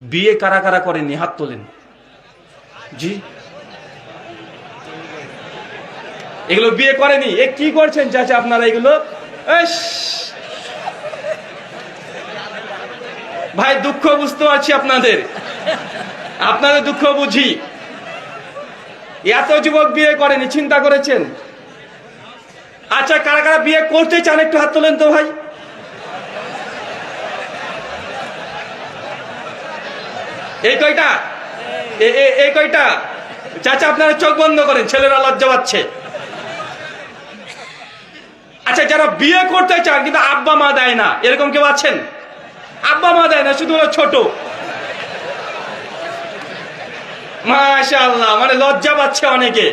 বিয়ে কারা কারা করেননি হাত তোলেন। জি, এগুলো বিয়ে করেনি। এ কি করছেন চাচা আপনারা এগুলো? ভাই দুঃখ বুঝতে পারছি আপনাদের, আপনাদের দুঃখ বুঝি। এত যুবক বিয়ে করেনি, চিন্তা করেছেন? আচ্ছা, কারা কারা বিয়ে করতে চান একটু হাত তোলেন তো ভাই। এই কয়টা, এই কয়টা? চাচা আপনারা চোখ বন্ধ করেন, ছেলেরা লজ্জা পাচ্ছে। আচ্ছা, যারা বিয়ে করতে চান কিন্তু আব্বা মা দেয় না, এরকম কেউ আছেন? আব্বা মা দেয় না, শুধু ছোট। মাশাআল্লাহ, মানে লজ্জা পাচ্ছে অনেকে।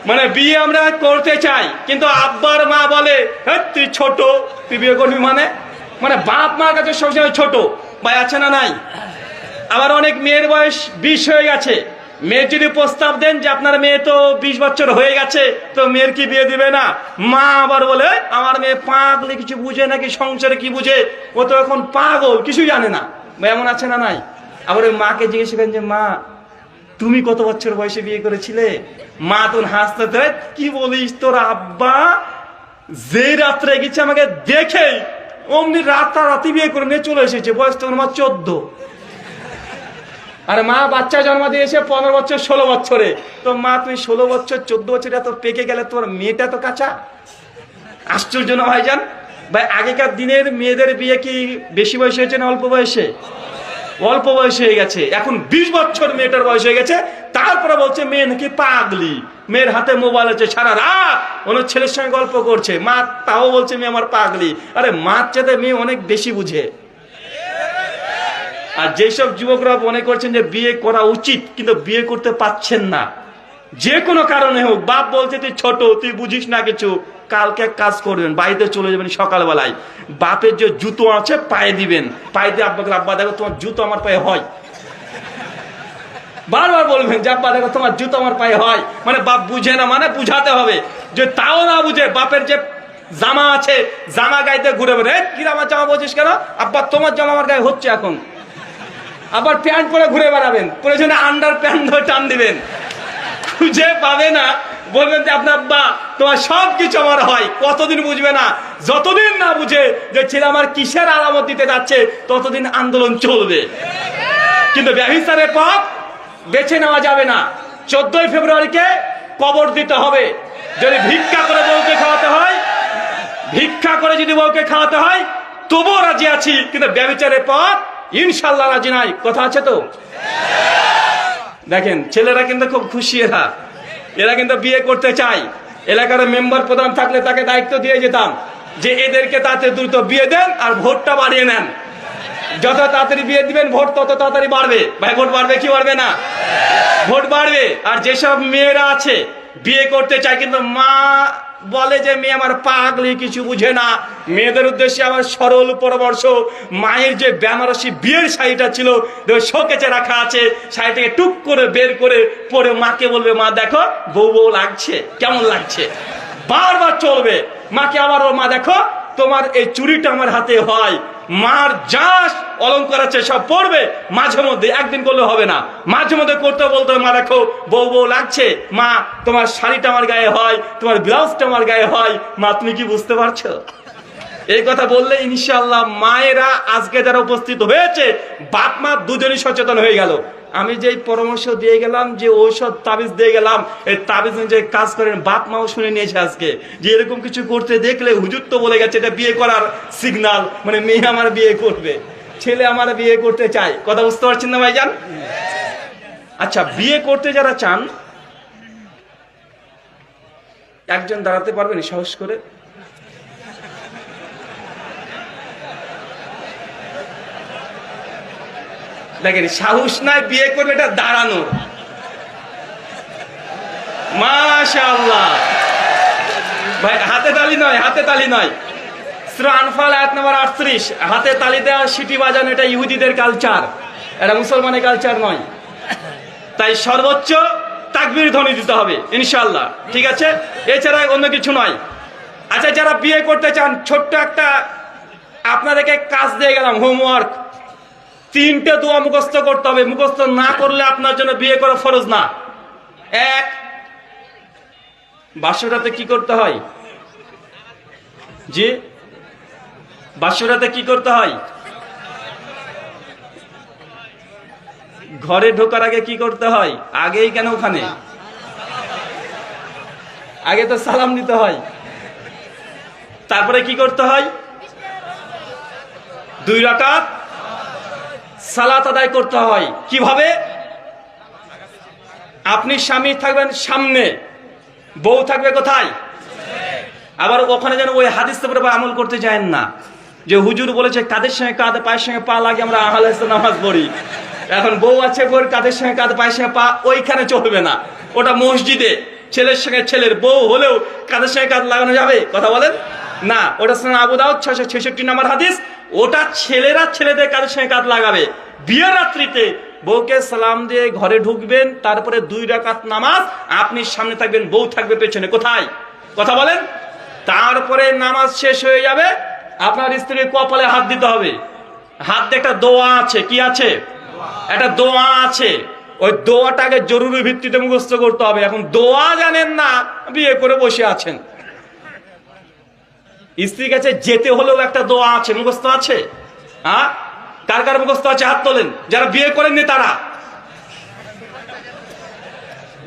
মানে বিয়ে আমরা করতে চাই কিন্তু আব্বার মা বলে তুই ছোট, তুই বিয়ে করবি মানে বাপ মার কাছে সবসময় ছোট। ভাই আছে না নাই? আবার অনেক মেয়ের বয়স 20 হয়ে গেছে, মেয়ের যদি প্রস্তাব দেন যে আপনার মেয়ে তো 20 বছর হয়ে গেছে, তো মেয়ের কি বিয়ে দিবে না? মা আবার বলে আমার মেয়ে পাগলে, কিছু বুঝে নাকি, সংসারে কি বুঝে, ও তো এখন পাগল, কিছুই জানে না। এমন আছে না নাই? আবার ওই মাকে জিজ্ঞেস করেন যে মা তুমি কত বছর বয়সে বিয়ে করেছিলে? মা তখন হাসতে, কি বলিস, তোর আব্বা যে রাত্রে গেছে আমাকে দেখে অমনি রাতারাতি বিয়ে করে নিয়ে চলে এসেছে, বয়স তখন আমার 14। আর মা বাচ্চা জন্ম দিয়েছে 15 বছর 16 বছরে। তো মা তুমি 16 বছর 14 বছরে এত পেকে গেলে, তোমার মেয়েটা তো কাঁচা। আশ্চর্য না ভাইজান? ভাই আগেকার দিনের মেয়েদের বিয়ে কি বেশি বয়স হয়েছে না অল্প বয়সে? অল্প বয়স হয়ে গেছে। এখন 20 বছর মেয়েটার বয়স হয়ে গেছে, তারপরে বলছে মেয়ে নাকি পাগলি, মেয়ের হাতে মোবাইল আছে, সারা রাত অন্য ছেলের সঙ্গে গল্প করছে। মা তাও বলছে মেয়ে আমার পাগলি। আরে মার চেয়ে মেয়ে অনেক বেশি বুঝে। আর যেসব যুবকরা মনে করছেন যে বিয়ে করা উচিত কিন্তু বিয়ে করতে পাচ্ছেন না, যে কোনো কারণে হোক, বাপ বলছে তুই ছোট, তুই বুঝিস না কিছু, কালকে এক কাজ করবেন, বাড়িতে চলে যাবেন সকালবেলায়, বাপের যে জুতো আছে পায়ে দিবেন, পায়ে দিয়ে আব্বাকে, আব্বা দেখো তোমার জুতো আমার পায়ে হয়। বারবার বলবেন যে আব্বা দেখো তোমার জুতো আমার পায়ে হয়। মানে বাপ বুঝে না, মানে বুঝাতে হবে। যে তাও না বুঝে, বাপের যে জামা আছে জামা গাইতে ঘুরে বেড়ে, কি আমার জামা বলছিস কেন? আব্বা তোমার জামা আমার গায়ে হচ্ছে এখন। আবার প্যান্ট পরে ঘুরে বেড়াবেন, প্রয়োজনে আন্ডার প্যান্ট ধরে টান দিবেন, খুঁজে পাবে না। বলবেন যে আপনার আব্বা তোমার সব কিছু আমার হয়। কতদিন বুঝবে না? যতদিন না বুঝে যে ছেলে আমার কিসের আলামত দিতে যাচ্ছে, ততদিন আন্দোলন চলবে। কিন্তু ব্যভিচারের পথ বেছে নেওয়া যাবে না। 14ই ফেব্রুয়ারিকে কবর দিতে হবে। যদি ভিক্ষা করে বউকে খাওয়াতে হয়, ভিক্ষা করে যদি বউকে খাওয়াতে হয় তবুও রাজি আছি, কিন্তু ব্যভিচারের পথ ইনশাল্লাহ রাজি নাই। কথা আছে তো? দেখেন ছেলেরা কিন্তু খুব খুশি, এরা কিন্তু বিয়ে করতে চায়। এলাকার মেম্বার প্রধান থাকলে তাকে দায়িত্ব দিয়ে যেতাম যে এদেরকে তাতে দ্রুত বিয়ে দেন আর ভোটটা বাড়িয়ে নেন। যত তাড়াতাড়ি বিয়ে দিবেন ভোট তত তাড়াতাড়ি বাড়বে। ভাই ভোট বাড়বে কি বাড়বে না? ভোট বাড়বে। আর যেসব মেয়েরা আছে বিয়ে করতে চায় কিন্তু মা বলে যে মেয়ে আমার পাগলি, কিছু বুঝে না, মেয়েদের উদ্দেশ্যে আমার সরল পরামর্শ, মায়ের যে বেনারসি বিয়ের শাড়িটা ছিল শোকেচে রাখা আছে, শাড়িটাকে টুক করে বের করে পরে মাকে বলবে মা দেখো বউ বউ লাগছে, কেমন লাগছে, বারবার চলবে। মাকে আবার মা দেখো তোমার এই চুড়িটা আমার হাতে হয়। মার যা অলংকার আছে সব পড়বে, মাঝে মধ্যে, একদিন করলে হবে না, মাঝে মধ্যে করতে বলতে মা দেখো বউ বউ লাগছে, মা তোমার শাড়িটা আমার গায়ে হয়, তোমার ব্লাউজটা আমার গায়ে হয়, মা তুমি কি বুঝতে পারছো? এই কথা বললে ইনশাআল্লাহ মায়েরা আজকে যারা উপস্থিত হয়েছে বাপ মা দুজনই সচেতন হয়ে গেল। আমি যে পরামর্শ দিয়ে গেলাম, যে ঔষধ তাবিজ দিয়ে গেলাম, এই তাবিজ যে কাজ করেন বাপ মাও শুনে নিয়েছে আজকে, যে এরকম কিছু করতে দেখলে হুজুর তো বলে গেছে এটা বিয়ে করার সিগনাল, মানে মেয়ে আমার বিয়ে করবে, ছেলে আমার বিয়ে করতে চায়। কথা বুঝতে পারছেন না ভাইজান? আচ্ছা, বিয়ে করতে যারা চান একজন দাঁড়াতে পারবেন সাহস করে? দেখেন সাহস নাই বিয়ে করবে, এটা দাঁড়ানো। মাশাআল্লাহ ভাই, হাতে তালি নয়, হাতে তালি নয়। সূরা আনফাল আয়াত নাম্বার 38, হাতে তালি দেওয়া, সিটি বাজানো এটা ইহুদিদের কালচার, এটা মুসলমানের কালচার নয়। তাই সর্বোচ্চ তাকবীর ধ্বনি দিতে হবে ইনশাআল্লাহ, ঠিক আছে? এছাড়া অন্য কিছু নয়। আচ্ছা, যারা বিয়ে করতে চান ছোট্ট একটা আপনাদেরকে কাজ দিয়ে গেলাম, হোমওয়ার্ক। তিনটে দোয়া মুখস্থ করতে হবে। মুখস্থ না করলে আপনার জন্য বিয়ে করা ফরজ না। এক, বাসরাতে কি করতে হয়? জি, বাসরাতে কি করতে হয়? ঘরে ঢোকার আগে কি করতে হয়? আগেই কেন ওখানে? আগে তো সালাম দিতে হয়। তারপরে কি করতে হয়? 2 রাকাত সালাত আদায় করতে হয়। কিভাবে? আপনি স্বামী থাকবেন সামনে, বউ থাকবে কোথায়? আবার ওখানে যেন ওই হাদিসের উপরে আমল করতে যায়েন না যে হুজুর বলেছে কাদের সঙ্গে কাঁধে পায়ের সঙ্গে পা লাগে আমরা আহলে নামাজ পড়ি। এখন বউ আছে, বউর কাঁধের সঙ্গে কাঁধে পায়ের সঙ্গে পা, ওইখানে চলবে না। ওটা মসজিদে ছেলের সঙ্গে ছেলের, বউ হলেও কাঁধের সঙ্গে কাঁধ লাগানো যাবে? কথা বলেন না। ওটা সুনান আবু দাউদ 666 নম্বর হাদিস। ওটা ছেলেরা ছেলেদের কাঁধের সঙ্গে কাঁধ লাগাবে। বিয়ের রাত্রিতে বউকে সালাম দিয়ে ঘরে ঢুকবেন, তারপরে 2 রাকাত নামাজ, আপনি সামনে থাকবেন, বউ থাকবে পেছনে। কোথায়? কথা বলেন। তারপরে নামাজ শেষ হয়ে যাবে, আপনার স্ত্রীর কপালে হাত দিতে হবে। হাত দিয়ে একটা দোয়া আছে। কি আছে? একটা দোয়া আছে। ওই দোয়াটাকে জরুরি ভিত্তিতে মুখস্থ করতে হবে। এখন দোয়া জানেন না, বিয়ে করে বসে আছেন। স্ত্রীর কাছে যেতে হলেও একটা দোয়া আছে, মুখস্থ আছে? হ্যাঁ, কার কার মুখস্থ আছে? হাত তোলেন। যারা বিয়ে করেননি তারা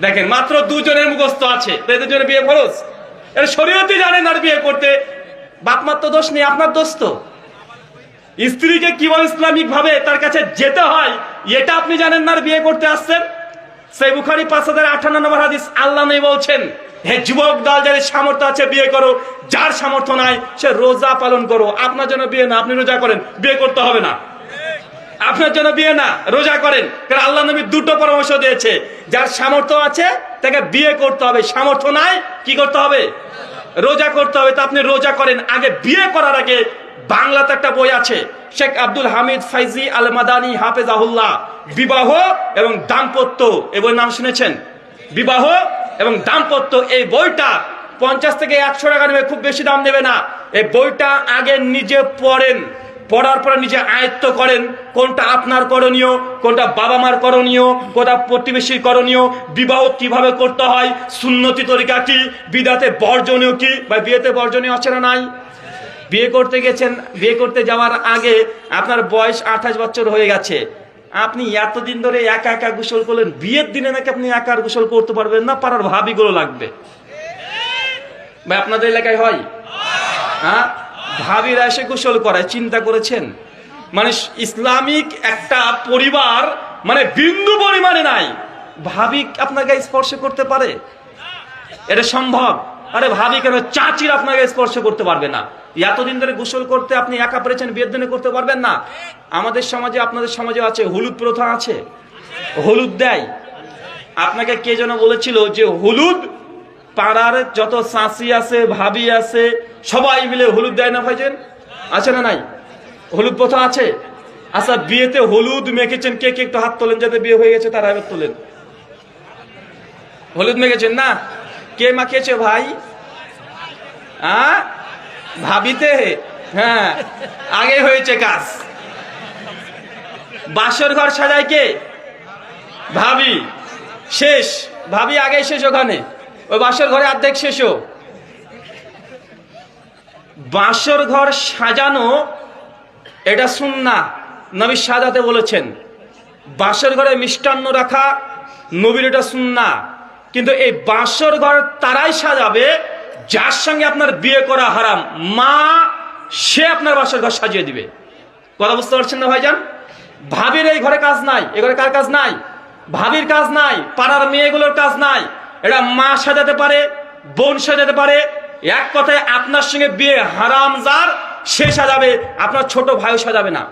দেখেন, মাত্র 2 জনের মুখস্থ আছে। এদের জন্য বিয়ে ফরজ? এটা শরীয়তে জানেন আর বিয়ে করতে বাপ মার তো দোষ নেই, আপনার দোষ তো। স্ত্রীকে কিভাবে ইসলামিক ভাবে তার কাছে যেতে হয় এটা আপনি জানেন না, আর বিয়ে করতে আসছেন। সেই বুখারী 5058 নম্বর হাদিস, আল্লাহ নবী বলছেন, হে যুবক দল, যাদের সামর্থ্য আছে বিয়ে করো, যার সামর্থ্য নাই সে রোজা পালন করো। আপনার জন্য বিয়ে না, আপনি রোজা করেন, বিয়ে করতে হবে না। আপনার জন্য বিয়ে না, রোজা করেন। কারণ আল্লাহ নবী 2টো পরামর্শ দিয়েছে, যার সামর্থ্য আছে তাকে বিয়ে করতে হবে, সামর্থ্য নাই কি করতে হবে? রোজা করতে হবে। তো আপনি রোজা করেন। আগে বিয়ে করার আগে বাংলাতে একটা বই আছে, শেখ আব্দুল হামিদ ফাইজি আল মাদানী হাফেজাহুল্লাহ, বিবাহ এবং দাম্পত্য, এই বইয়ের নাম শুনেছেন? বিবাহ এবং দাম্পত্য। এই বইটা 50 থেকে 100 টাকা নেবে, খুব বেশি দাম নেবে না। এই বইটা আগে নিজে পড়েন, পড়ার পরে নিজে আয়ত্ত করেন কোনটা আপনার করণীয়, কোনটা বাবা মার করণীয়, কোনটা প্রতিবেশীর করণীয়, বিবাহ কিভাবে করতে হয়, সুন্নতি তরিকা কি, বিদাতে বর্জনীয় কি। বা বিয়েতে বর্জনীয় আছে না নাই? বিয়ে করতে গেছেন, বিয়ে করতে যাওয়ার আগে আপনার বয়স 28 বছর হয়ে গেছে, আপনি এতদিন ধরে একা একা গোসল করলেন, বিয়ের দিনে নাকি আপনি একা আর গোসল করতে পারবেন না, পাড়ার ভাবিগুলো লাগবে। ভাই আপনাদের এলাকায় হয়? হ্যাঁ, ভাবিরা এসে গোসল করায়। চিন্তা করেছেন? মানে ইসলামিক একটা পরিবার মানে বিন্দু পরিমাণে নাই, ভাবি আপনাকে স্পর্শ করতে পারে? এটা সম্ভব? আরে ভাবি কেন, চাচির আপনাকে স্পর্শ করতে পারবে না। এতদিন ধরে গোসল করতে আপনি একা পেরেছেন, বিয়ের দিনে করতে পারবেন না? আমাদের সমাজে, আপনাদের সমাজে আছে হলুদ প্রথা আছে, হলুদ দেয়। আপনাকে কে যেন বলেছিল যে হলুদ পাড়ার যত চাচি আছে, ভাবি আছে, সবাই মিলে হলুদ দেয় না ভাইজান? আছে না নাই? হলুদ প্রথা আছে। আচ্ছা, বিয়েতে হলুদ মেখেছেন কে কে? একটু হাত তোলেন, যাদের বিয়ে হয়ে গেছে তারা এবার তোলেন। হলুদ মেখেছেন না? কে মাখিয়েছে ভাই? ভাবিতে? হ্যাঁ, আগে হয়েছে কাজ। বাসর ঘর সাজায় কে? ভাবি। শেষ, ভাবি আগে শেষ, ওখানে ওই বাসর ঘরে অর্ধেক শেষও। বাসর ঘর সাজানো এটা সুন্নাহ, নবী সাজাতে বলেছেন। বাসর ঘরে মিষ্টান্ন রাখা নবীর, এটা সুন্নাহ। কিন্তু এই বাসর ঘর তারাই সাজাবে যার সঙ্গে আপনার বিয়ে করা হারাম, মা সে আপনার বাসর ঘর সাজিয়ে দিবে। কথা বুঝতে পারছেন না ভাইজান? ভাবির এই ঘরে কাজ নাই। এ ঘরে কার কাজ নাই? ভাবির কাজ নাই, পাড়ার মেয়েগুলোর কাজ নাই। এটা মা সাজাতে পারে, বোন সাজাতে পারে। এক কথায় আপনার সঙ্গে বিয়ে হারাম যার, সে সাজাবে, আপনার ছোট ভাইও সাজাবে না।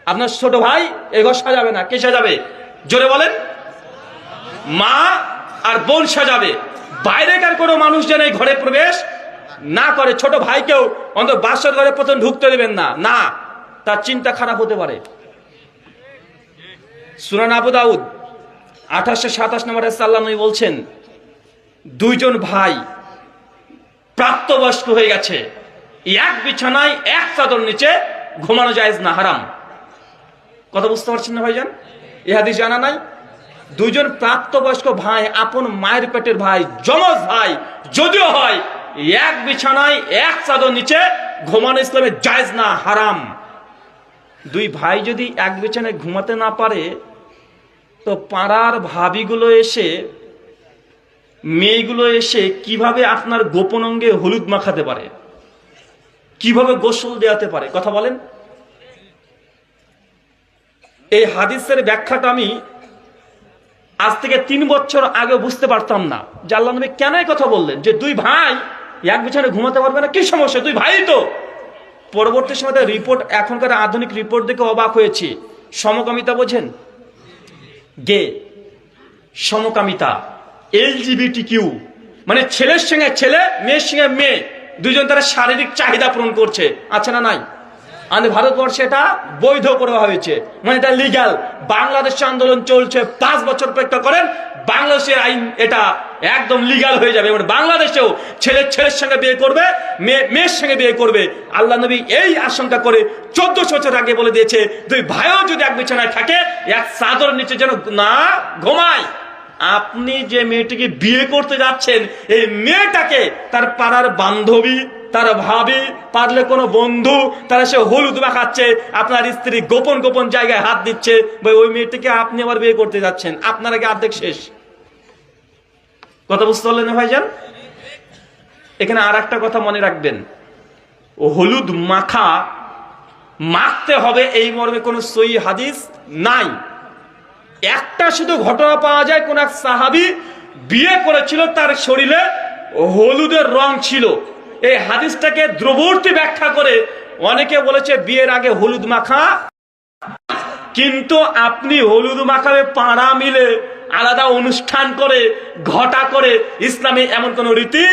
আপনার ছোট ভাই এ ঘর সাজাবে না। কে সাজাবে? জোরে বলেন। মা আর বোন সাজাবে। বাইরেকার কোনো মানুষ যেন এই ঘরে প্রবেশ না করে। ছোট ভাইকেও অন্তত বাসর ঘরে প্রথম ঢুকতে দেবেন না, না, তার চিন্তা খারাপ হতে পারে। সুনান আবু দাউদ 1827 নম্বরে আল্লাহ নবী বলছেন, 2 জন ভাই প্রাপ্তবয়স্ক হয়ে গেছে, এক বিছানায় এক চাদর নিচে ঘুমানো জায়েজ না, হারাম। কথা বুঝতে পারছেন না ভাইজান? এই হাদিস জানা নাই? দুইজন প্রাপ্তবয়স্ক ভাই, আপন মায়ের পেটের ভাই, যমজ ভাই যদিও হয়, এক বিছানায় এক চাদর নিচে ঘুমানো ইসলামে জায়েজ না, হারাম। দুই ভাই যদি এক বিছানায় ঘুমাতে না পারে, তো পাড়ার ভাবিগুলো এসে, মেয়েগুলো এসে কিভাবে আপনার গোপন অঙ্গে হলুদ মাখাতে পারে, কিভাবে গোসল দেওয়াতে পারে? কথা বলেন। এই হাদিসের ব্যাখ্যাটা আমি আজ থেকে 3 বছর আগে বুঝতে পারতাম না যে আল্লাহ নবী কেন এই কথা বললেন যে দুই ভাই এক বিছানায় ঘুমাতে পারবে না, কি সমস্যা, দুই ভাই তো। পরবর্তী সময় রিপোর্ট, এখনকার আধুনিক রিপোর্ট দেখে অবাক হয়েছি। সমকামিতা বোঝেন? গে, সমকামিতা, LGBTQ, মানে ছেলের সঙ্গে ছেলে, মেয়ের সঙ্গে মেয়ে, দুইজন তারা শারীরিক চাহিদা পূরণ করছে, আছে না নাই? আমাদের ভারতবর্ষে এটা বৈধ করা হয়েছে, মানে এটা লিগ্যাল। বাংলাদেশে আন্দোলন চলছে, 5 বছর অপেক্ষা করেন, বাংলাদেশের আইন এটা একদম লিগ্যাল হয়ে যাবে। মানে বাংলাদেশেও ছেলের সঙ্গে বিয়ে করবে, মেয়ের সঙ্গে বিয়ে করবে। আল্লাহ নবী এই আশঙ্কা করে 1400 বছর আগে বলে দিয়েছে, দুই ভাইও যদি এক বিছানায় থাকে, এক চাদর নিচে যেন না ঘুমায়। আপনি যে মেয়েটিকে বিয়ে করতে যাচ্ছেন, এই মেয়েটাকে তার পাড়ার বান্ধবী, তার ভাবি, পারলে কোনো বন্ধু, তারা সে হলুদ মাখাচ্ছে, আপনার স্ত্রী গোপন গোপন জায়গায় হাত দিচ্ছে, ভাই ওই মেয়েটিকে আপনি আবার বিয়ে করতে যাচ্ছেন, আপনার আগে অর্ধেক শেষ। কথা বুঝতে পারলেন ভাইজান? এখানে আর একটা কথা মনে রাখবেন, ও হলুদ মাখতে হবে এই মর্মে কোনো সহিহ হাদিস নাই। একটা শুধু ঘটনা পাওয়া যায়, কোন এক সাহাবী বিয়ে করেছিল, তার শরীরে হলুদের রং ছিল। এই হাদিসটাকে দ্রবর্তী ব্যাখ্যা করে অনেকে বলেছে বিয়ের আগে হলুদ মাখা, কিন্তু আপনি হলুদ মাখাবে পাড়া মিলে, আলাদা অনুষ্ঠান করে, ঘটা করে, ইসলামে এমন কোন রীতি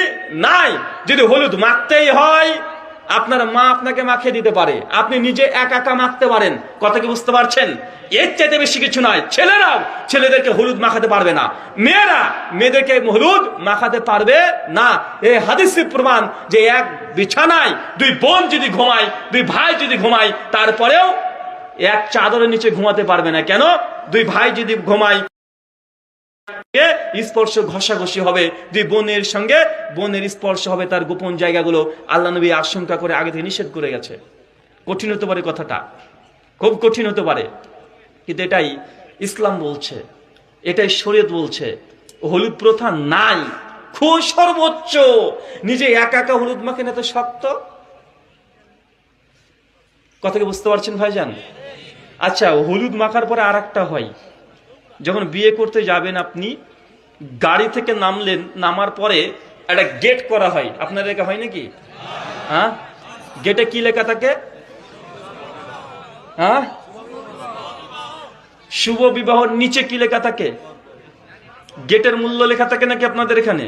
নাই। যদি হলুদ মাখতেই হয়, আপনার মা আপনাকে মাখিয়ে দিতে পারে, আপনি নিজে একা মাখতে পারেন। কথা কি বুঝতে পারছেন? এর চাইতে বেশি কিছু নয়। ছেলেরাও ছেলেদেরকে হলুদ মাখাতে পারবে না, মেয়েরা মেয়েদেরকে হলুদ মাখাতে পারবে না। এই হাদিসের প্রমাণ যে এক বিছানায় দুই বোন যদি ঘুমায়, দুই ভাই যদি ঘুমায়, তারপরেও এক চাদরের নিচে ঘুমাতে পারবে না। কেন? দুই ভাই যদি ঘুমায়, স্পর্শ ঘষাঘষি হবে, দুই বোনের সঙ্গে বোনের স্পর্শ হবে, তার গোপন জায়গাগুলো আল্লাহ নবী আশঙ্কা করে আগে থেকে নিষেধ করে গেছে। কঠিন হতে পারে কথাটা, খুব কঠিন হতে পারে, কিন্তু এটাই ইসলাম বলছে, এটাই শরীয়ত বলছে। হলুদ প্রথা নাই, খুব সর্বোচ্চ। নিজে একা হলুদ মাখেন, এত শক্ত। কথা কি বুঝতে পারছেন ভাইজান? আচ্ছা, হলুদ মাখার পরে আর একটা হয়, যখন বিয়ে করতে যাবেন, আপনি গাড়ি থেকে নামলেন, নামার পরে একটা গেট করা হয়, আপনার লেখা হয় নাকি? হ্যাঁ, গেটে কি লেখা থাকে? হ্যাঁ, শুভ বিবাহর নিচে কি লেখা থাকে? গেটের মূল্য লেখা থাকে নাকি আপনাদের এখানে?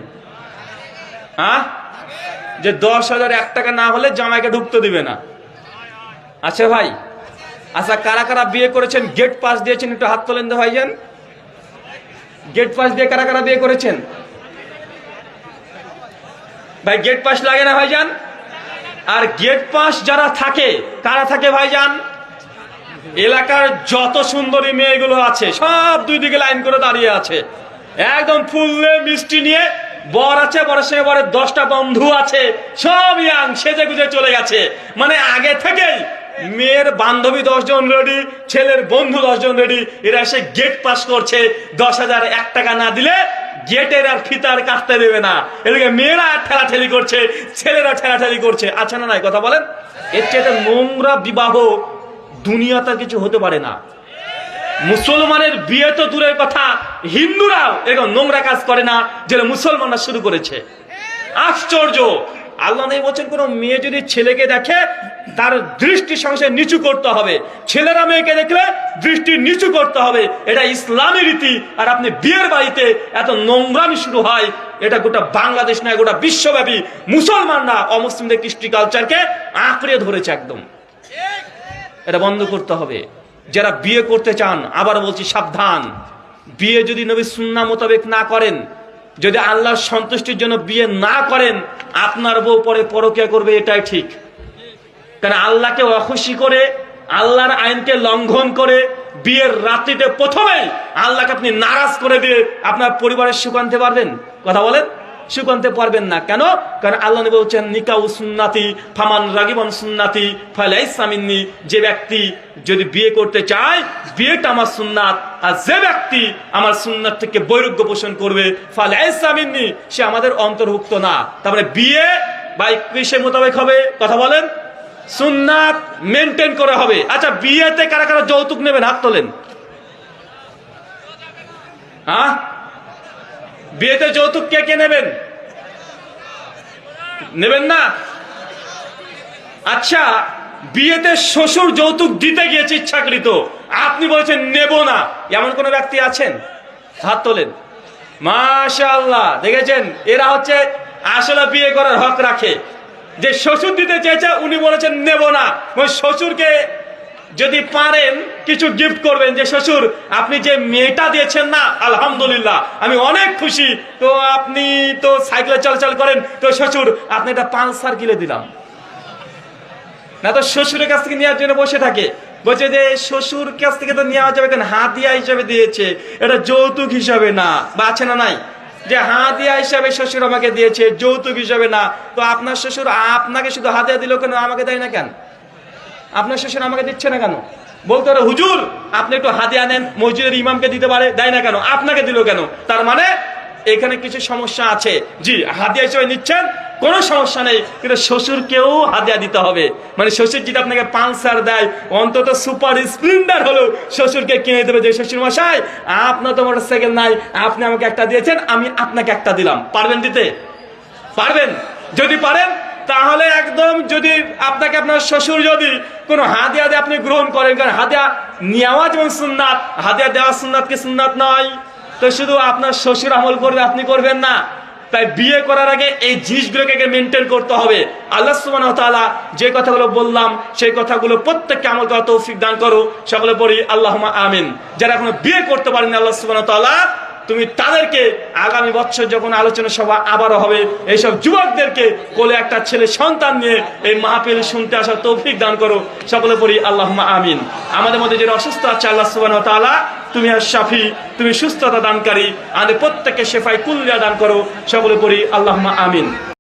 হ্যাঁ, যে 10,001 টাকা না হলে জামাইকে ঢুকতে দিবে না। আচ্ছা ভাই, আচ্ছা কারা কারা বিয়ে করেছেন, গেট পাস দিয়েছেন, একটু হাত তোলেন তো ভাইজান। গেট পাস দিয়ে কারা কারা বিয়ে করেছেন? ভাই গেট পাস লাগে না ভাইজান? আর গেট পাস যারা থাকে, কারা থাকে ভাইজান? এলাকার যত সুন্দরী মেয়েগুলো আছে, সব দুই দিকে লাইন করে দাঁড়িয়ে আছে, একদম ফুললে মিষ্টি নিয়ে। বর আছে, বরের সঙ্গে বরের 10টা বন্ধু আছে, সব ইয়াং সেজে গুজে চলে গেছে। মানে আগে থেকেই মেয়ের বান্ধবী 10 জন রেডি, ছেলের বন্ধু 10 জন রেডি। এরা এসে গেট পাস করছে, 10,001 টাকা না দিলে গেটের আর ফিতার কাটতে দেবে না। এদিকে মেয়েরা ঠেলাঠেলি করছে, ছেলেরা ঠেলাঠেলি করছে। আচ্ছা না নাই? কথা বলেন। এর চেয়ে নোংরা বিবাহ দুনিয়াতে আর কিছু হতে পারে না। মুসলমানের বিয়ে তো দূরের কথা, হিন্দুরাও এরকম নোংরা কাজ করে না যেটা মুসলমানরা শুরু করেছে। আশ্চর্য! আল্লাহ নবী বলেন, কোন মেয়ে যদি ছেলেকে দেখে, তার দৃষ্টি সংসার নিচু করতে হবে। ছেলেরা মেয়েকে দেখলে দৃষ্টি নিচু করতে হবে, এটা ইসলামী রীতি। আর আপনি বিয়ের বাড়িতে এত নোংরামি শুরু হয়, এটা গোটা বাংলাদেশ নয়, গোটা বিশ্বব্যাপী মুসলমানরা অমুসলিমদের কৃষ্টি কালচারকে আঁকড়ে ধরেছে একদম। এটা বন্ধ করতে হবে। যারা বিয়ে করতে চান, আবার বলছি সাবধান, বিয়ে যদি নবী সুন্নাহ মোতাবেক না করেন, যদি আল্লাহর সন্তুষ্টির জন্য বিয়ে না করেন, আপনার বউ পরে পরকিয়া করবে, এটাই ঠিক। কারণ আল্লাহকে অখুশি করে আল্লাহর আইনকে লঙ্ঘন করে বিয়ের রাত্রিতে প্রথমেই আল্লাহকে আপনি নারাজ করে দিয়ে আপনার পরিবারের সুখ আনতে পারবেন? কথা বলেন, সুখ আনতে পারবেন না। কেন? কারণ আল্লাহ নবী বলছেন নিকাউ সুন্নাতি ফামান রাগিবান সুন্নাতি ফালাইসা মিন্নি। যে ব্যক্তি যদি বিয়ে করতে চায় বিয়েটা আমার সুন্নাত, আর যে ব্যক্তি আমার সুন্নাত থেকে বৈরাগ্য পোষণ করবে ফালাইসা মিন্নি, সে আমাদের অন্তর্ভুক্ত না। তার মানে বিয়ে ভাই কিসের মোতাবেক হবে? কথা বলেন, সুন্নাত মেনটেন করে হবে। আচ্ছা, বিয়েতে কারা কারা যৌতুক নেবেন? হাত তোলেন। হ্যাঁ, বিয়েতে যৌতুক কে কে নেবেন? নেবেন না? আচ্ছা, বিয়েতে শ্বশুর যৌতুক দিতে গিয়েছে ইচ্ছাকৃত, আপনি বলেছেন নেব না, এমন কোন ব্যক্তি আছেন? হাত তোলেন। মাশাআল্লাহ, দেখেছেন, এরা হচ্ছে আসলে বিয়ে করার হক রাখে। যে শ্বশুর দিতে চেয়েছে উনি বলেছেন নেব না। শ্বশুরকে যদি পারেন কিছু গিফট করবেন, যে শ্বশুর আপনি যে মেয়েটা দিয়েছেন না, আলহামদুলিল্লাহ আমি অনেক খুশি, তো আপনি তো সাইকেলে চলাচল করেন, তো শ্বশুর আপনি একটা পালসার কিনে দিলাম। না তো শ্বশুরের কাছ থেকে নেওয়ার জন্য বসে থাকে, বলছে যে শ্বশুর কাছ থেকে তো নেওয়া যাবে, কারণ হাতিয়া হিসাবে দিয়েছে, এটা যৌতুক হিসাবে না। বা আছে না নাই, যে হাতিয়া হিসাবে শ্বশুর আমাকে দিয়েছে, যৌতুক হিসাবে না। তো আপনার শ্বশুর আপনাকে শুধু হাতিয়া দিল কেন, আমাকে দেয় না কেন? আপনার শ্বশুর আমাকে দিচ্ছে না কেন? বলতে পারে হুজুর আপনি একটু হাতিয়া নেন, মসজিদের ইমামকে দিতে পারে, দেয় না কেন? আপনাকে দিল কেন? তার মানে এখানে কিছু সমস্যা আছে। জি, হাতিয়া হিসেবে নিচ্ছেন, কোনো সমস্যা নেই, কিন্তু শ্বশুরকেও হাতিয়া দিতে হবে। মানে শ্বশুর যদি আপনাকে পালসার দেয়, অন্তত সুপার স্প্লেন্ডার হলেও শ্বশুরকে কিনে দেবে, যে শ্বশুর মশাই আপনার তো মোটরসাইকেল নাই, আপনি আমাকে একটা দিয়েছেন, আমি আপনাকে একটা দিলাম। পারবেন দিতে? পারবেন? যদি পারেন তাহলে একদম, যদি আপনাকে আপনার শ্বশুর যদি কোনো হাদিয়া দেয় আপনি গ্রহণ করেন, কারণ হাদিয়া নেওয়া যেমন সুন্নাত, হাদিয়া দেওয়া সুন্নাত কি সুন্নাত নয়? তো শুধু আপনার শ্বশুর আমল করবে, আপনি করবেন না। তাই বিয়ে করার আগে এই জিনিসগুলোকে মেনটেন করতে হবে। আল্লাহ সুবহানাহু ওয়া তাআলা যে কথাগুলো বললাম সেই কথাগুলো প্রত্যেককে আমল করার তৌফিক দান করো। সকলে পড়ি আল্লাহুম্মা আমিন। যারা এখনো বিয়ে করতে পারেনি, আল্লাহ সুবহানাহু ওয়া তাআলা তুমি তাদেরকে আগামী বছর যখন আলোচনা সভা আবারও হবে, এইসব যুবকদেরকে কোলে একটা ছেলে সন্তান নিয়ে এই মাহফিল শুনতে আসার তৌফিক দান করো। সকলে পড়ি আল্লাহুম্মা আমিন। আমাদের মধ্যে যারা অসুস্থ আছে, আল্লাহ সুবহানাহু ওয়া তাআলা তুমি আর শাফি, তুমি সুস্থতা দানকারী, আমাদের প্রত্যেককে শেফায়ে কুল্লিয়া দান করো। সকলে পড়ি আল্লাহুম্মা আমিন।